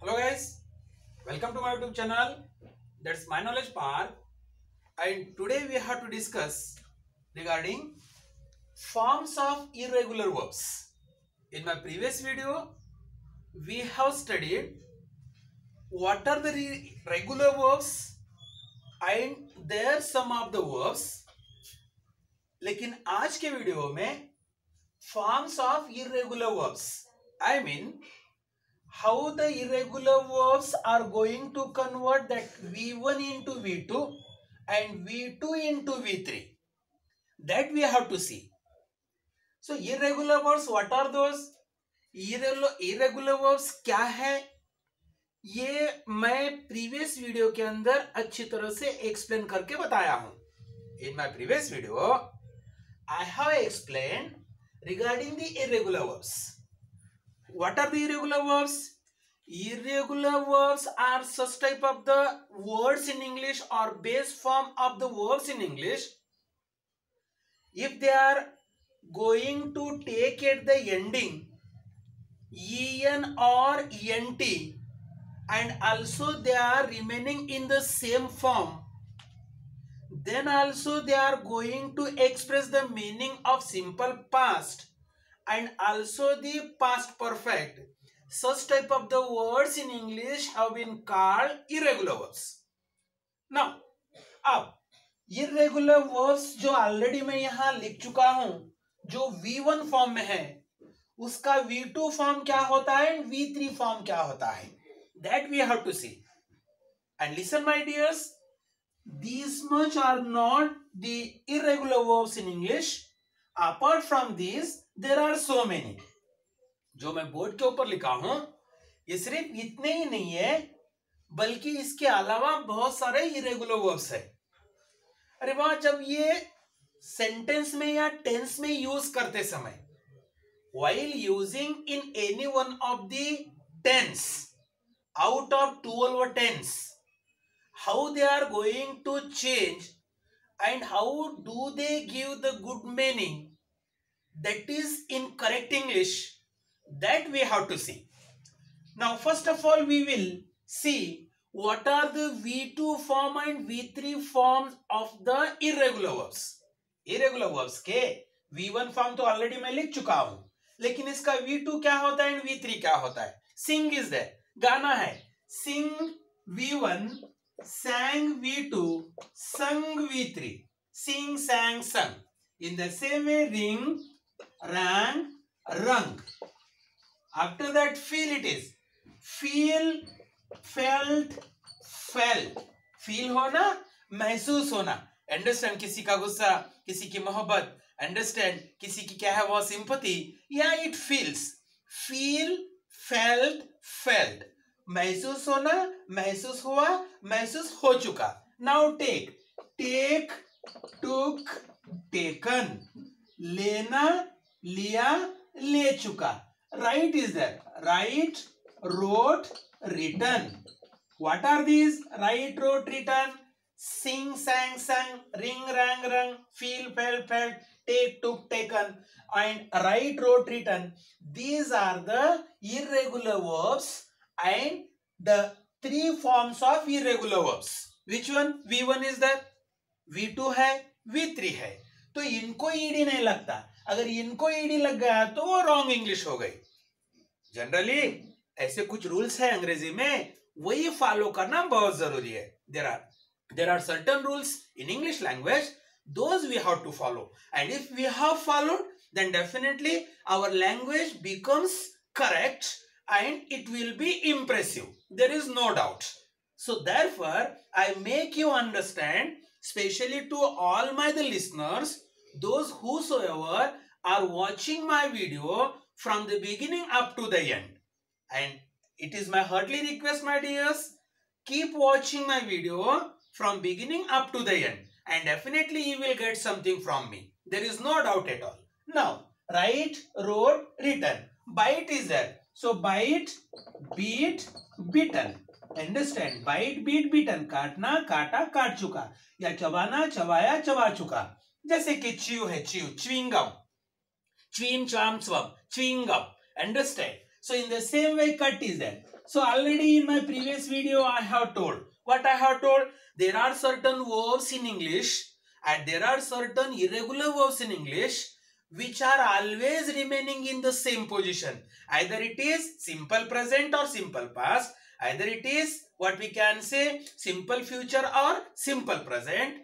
Hello guys, welcome to my YouTube channel. That's My Knowledge Park. And today we have to discuss regarding forms of irregular verbs. In my previous video, we have studied what are the regular verbs and their some of the verbs. लेकिन आज के video में forms of irregular verbs. I mean how the irregular verbs are going to convert that V1 into V2 and V2 into V3. That we have to see. So irregular verbs, what are those? Irregular verbs क्या है? ये मैं previous video के अंदर अच्छी तरह से explain करके बताया हूं. In my previous video, I have explained regarding the irregular verbs. What are the irregular verbs? Irregular verbs are such type of the words in English or base form of the verbs in English. If they are going to take at the ending en or ent and also they are remaining in the same form, then also they are going to express the meaning of simple past and also the past perfect. Such type of the words in English have been called irregular verbs. Now, अब irregular verbs जो already मैं यहां लिख चुका हूं, जो V1 form में है, उसका V2 फॉर्म क्या होता है और V3 फॉर्म क्या होता है, that we have to see. And listen my dears, these much are not the irregular verbs in English. Apart from these, there are so many. जो मैं बोर्ड के ऊपर लिखा हूं, ये सिर्फ इतने ही नहीं है, बल्कि इसके अलावा बहुत सारे इरेगुलर वर्ब्स है. अरे वाह, जब ये सेंटेंस में या टेंस में यूज करते समय, while using in any one of the tense out of 12 tense, how they are going to change and how do they give the good meaning, that is in correct English, that we have to see. Now first of all we will see what are the V2 form and V3 forms of the irregular verbs. Irregular verbs के V1 form तो already मैं लिख चुका हूं, लेकिन इसका V2 क्या होता है और V3 क्या होता है. Sing is there, गाना है. Sing V1, sang V2, sung V3. Sing, sang, sung. In the same way, ring, rang, rung. After that, feel it is. Feel, felt, felt. Feel होना, महसूस होना. Understand किसी का गुस्सा, किसी की मोहब्बत. Understand किसी की क्या है वो sympathy. Yeah, it feels. Feel, felt, felt. महसूस होना, महसूस हुआ, महसूस हो चुका. Now take. Take, took, taken. लेना, लिया, ले चुका. Write is there. Write, wrote, written. What are these? Write, wrote, written. Sing, sang, sang. Ring, rang, rung. Feel, felt, felt. Take, took, taken. And write, wrote, written. These are the irregular verbs and the three forms of irregular verbs. Which one? V1 is there. V2 है, V3 है. तो इनको ED नहीं लगता. अगर इनको ED लग गया तो वो रॉन्ग इंग्लिश हो गई. जनरली ऐसे कुछ रूल्स है अंग्रेजी में, वही फॉलो करना बहुत जरूरी है. There are certain rules in English language, those we have to follow, and if we have followed, then definitely our language becomes correct and it will be impressive. There is no doubt. So therefore I make you understand, especially to all my listeners, those whosoever are watching my video from the beginning up to the end. And it is my heartily request, my dears, keep watching my video from beginning up to the end and definitely you will get something from me. There is no doubt at all. Now, write, wrote, written. Bite is there. So, bite, beat, bitten. Understand? Bite, beat, bitten. काटना, काटा, काट चुका. या चबाना, चबाया, चबा चुका. जैसे कि chew है, chew, chewing gum. Chewing, cham, swam, chewing gum. Understand? So in the same way, cut is there. So already in my previous video I have told. What I have told? There are certain verbs in English and there are certain irregular verbs in English which are always remaining in the same position. Either it is simple present or simple past. Either it is what we can say simple future or simple present.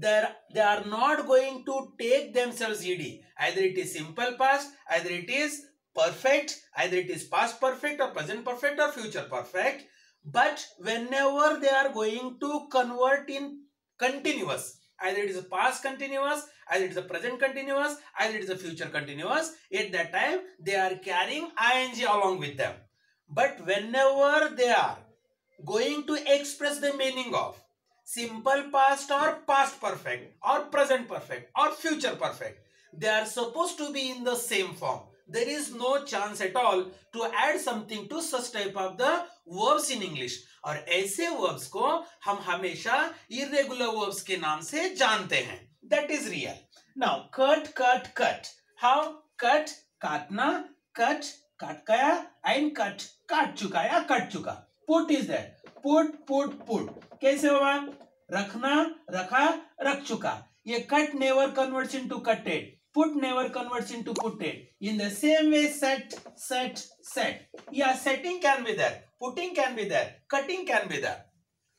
They are not going to take themselves ed. Either it is simple past, either it is perfect, either it is past perfect or present perfect or future perfect. But whenever they are going to convert in continuous, either it is a past continuous, either it is a present continuous, either it is a future continuous, at that time they are carrying ing along with them. But whenever they are going to express the meaning of simple past or past perfect or present perfect or future perfect, they are supposed to be in the same form. There is no chance at all to add something to such type of the verbs in English. और ऐसे verbs को हम हमेशा irregular verbs के नाम से जानते हैं. That is real. Now cut, cut, cut. How? Cut, काटना, cut, काट गया, and cut, काट चुका या कट चुका. Put is there. Put, put, put. कैसे होगा? रखना, रखा, रख चुका. ये cut never converts into cutted. Put never converts into putted. In the same way, set, set, set. Yeah, setting can be there. Putting can be there. Cutting can be there.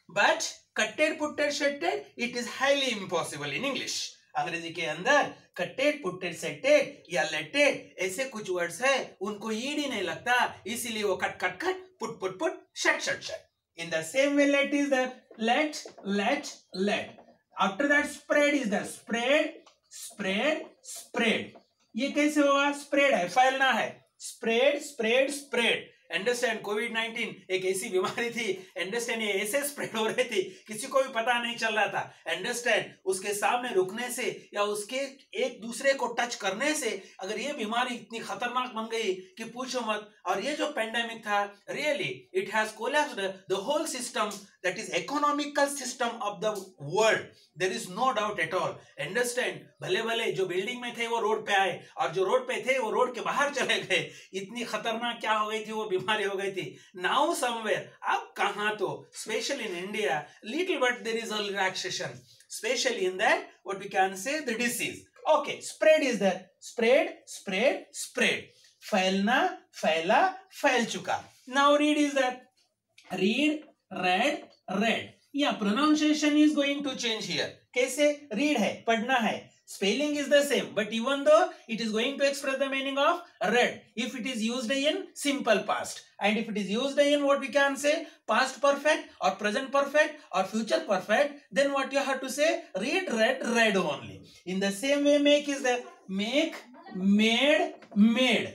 But cutted, putted, setted, it is highly impossible in English. अंग्रेजी के अंदर कटेड, putted, settled या लेटेड ऐसे कुछ words है उनको ईड ही नहीं लगता, इसीलिए वो cut cut cut, put put put, shut shut shut. In the same way, let is there. Let, let, let. After that, spread is there. Spread, spread, spread. ये कैसे होगा? Spread है, फैलना है. Spread, spread, spread. अंडरस्टैंड कोविड-19 एक ऐसी बीमारी थी. अंडरस्टैंड ये ऐसे स्प्रेड हो रही थी किसी को भी पता नहीं चल रहा था. अंडरस्टैंड उसके सामने रुकने से या उसके एक दूसरे को टच करने से अगर ये बीमारी इतनी खतरनाक बन गई कि पूछो मत. और ये जो पेंडेमिक था, really it has collapsed the whole system, that is economical system of the world. There is no doubt at all. Understand भले भले जो बिल्डिंग में थे वो रोड पे आए और जो रोड पे थे वो रोड के बाहर चले गए. इतनी खतरनाक क्या हो गई थी, वो बीमारी हो गई थी. नाउ समवेयर, अब कहां तो specially in India little but there is a relaxation, specially in that what we can say the disease. Okay, spread is that. Spread, spread, spread. फैलना, फैला, फैल चुका. Now read is that. Read, red, red. या pronunciation is going to change here. कैसे? Read है, पढ़ना है. Spelling is the same, but even though it is going to express the meaning of read, if it is used in simple past, and if it is used in what we can say past perfect or present perfect or future perfect, then what you have to say? Read, read, read only. In the same way, make is there. Make, made, made.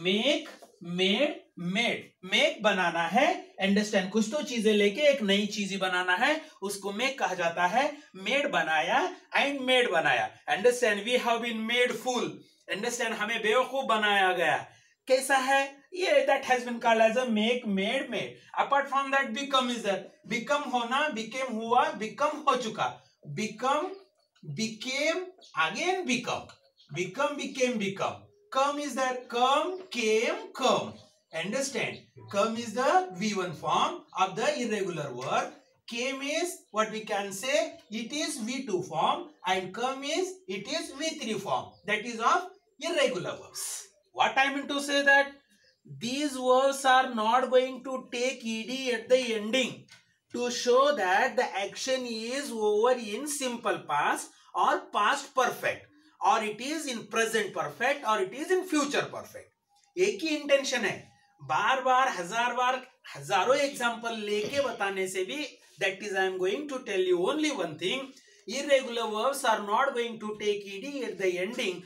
Make, made, made. Make बनाना है. Understand, कुछ तो चीजें लेके एक नई चीज बनाना है, उसको मेक कहा जाता है. मेड बनाया एंड मेड बनाया. Understand, we have been made fool. Understand, हमें बेवकूफ बनाया गया. कैसा है ये? That has been called as a make, made, made. Apart from that, become is that. Become होना, बिकेम हुआ, बिकम हो चुका. Become, became, again become. Become, became, become. Come is that. Come, came, come. Understand? Come is the V1 form of the irregular verb. Came is what we can say, it is V2 form, and come is, it is V3 form. That is of irregular verbs. What I mean to say that these verbs are not going to take ed at the ending to show that the action is over in simple past or past perfect, or it is in present perfect, or it is in future perfect. एक ही intention है. बार बार, हजार बार, हजारों example लेके बताने से भी, that is I am going to tell you only one thing. Irregular verbs are not going to take ed at the ending,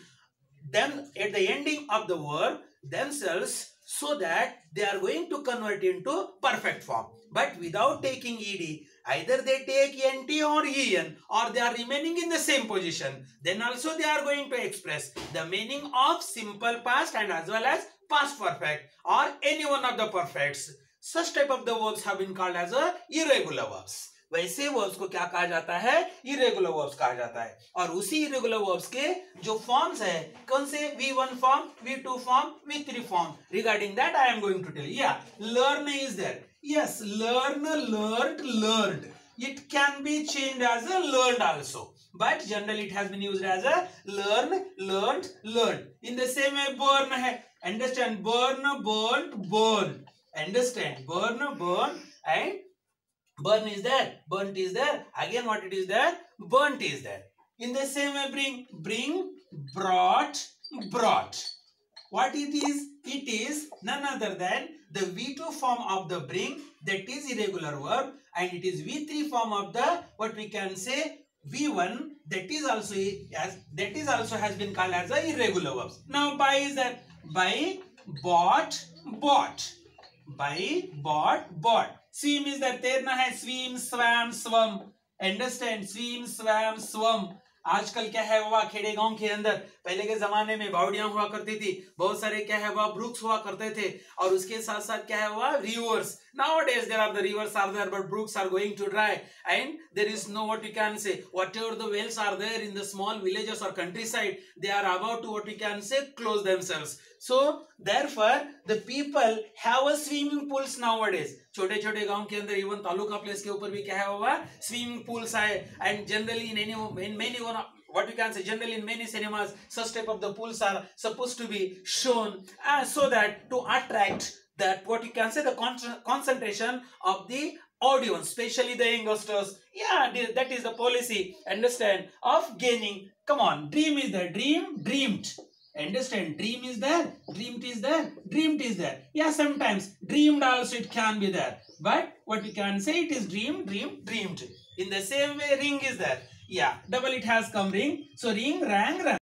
them at the ending of the verb themselves, so that they are going to convert into perfect form. But without taking ed, either they take nt or en, or they are remaining in the same position, then also they are going to express the meaning of simple past and as well as past perfect or any one of the perfects. Such type of the verbs have been called as a irregular verbs. वैसे verbs को क्या कहा जाता है? Irregular verbs कहा जाता है। और उसी इरेगुलर वर्ब्स के जो फॉर्म्स है, कौन से? V1 form, V2 form, V3 form. Regarding that I am going to tell you. Learn is there. Yes, learn, learned, learned. It can be changed as a learned also, but generally it has been used as a learn, learned, learned. In the same way, burn hai. Understand? Burn, burnt, burn. Understand? Burn, burn, and burn is there. Burnt is there. Again, what it is there? Burnt is there. In the same way, bring, bring, brought, brought. What it is? It is none other than the V2 form of the bring, that is irregular verb, and it is V3 form of the, what we can say, V1, that is also has been called as a irregular verbs. Now buy is that buy, bought, bought. Buy, bought, bought. Swim is that तैरना है, swim, swam, swum. Understand? Swim, swam, swum. आजकल क्या है हुआ, खेड़े गांव के अंदर पहले के जमाने में बावड़ियां हुआ करती थी, बहुत सारे क्या है हुआ ब्रुक्स हुआ करते थे, और उसके साथ साथ क्या है हुआ reverse. Nowadays there are the rivers are there, but brooks are going to dry, and there is no, what you can say, whatever the wells are there in the small villages or countryside, they are about to, what you can say, close themselves. So therefore the people have a swimming pools nowadays. छोटे छोटे गांव के अंदर even taluka place के ऊपर भी क्या है हुआ स्विमिंग पूल्स है. And generally in many what you can say, generally in many cinemas such type of the pools are supposed to be shown so that to attract that, what you can say, the concentration of the audience, especially the youngsters. Yeah, that is the policy, understand, of gaining. Come on, dream is there, dream, dreamed. Understand? Dream is there, dreamed is there, dreamed is there. Yeah, sometimes dreamed also it can be there, but what you can say, it is dream, dream, dreamed. In the same way, ring is there. Yeah, double it has come, ring. So ring, rang, rang.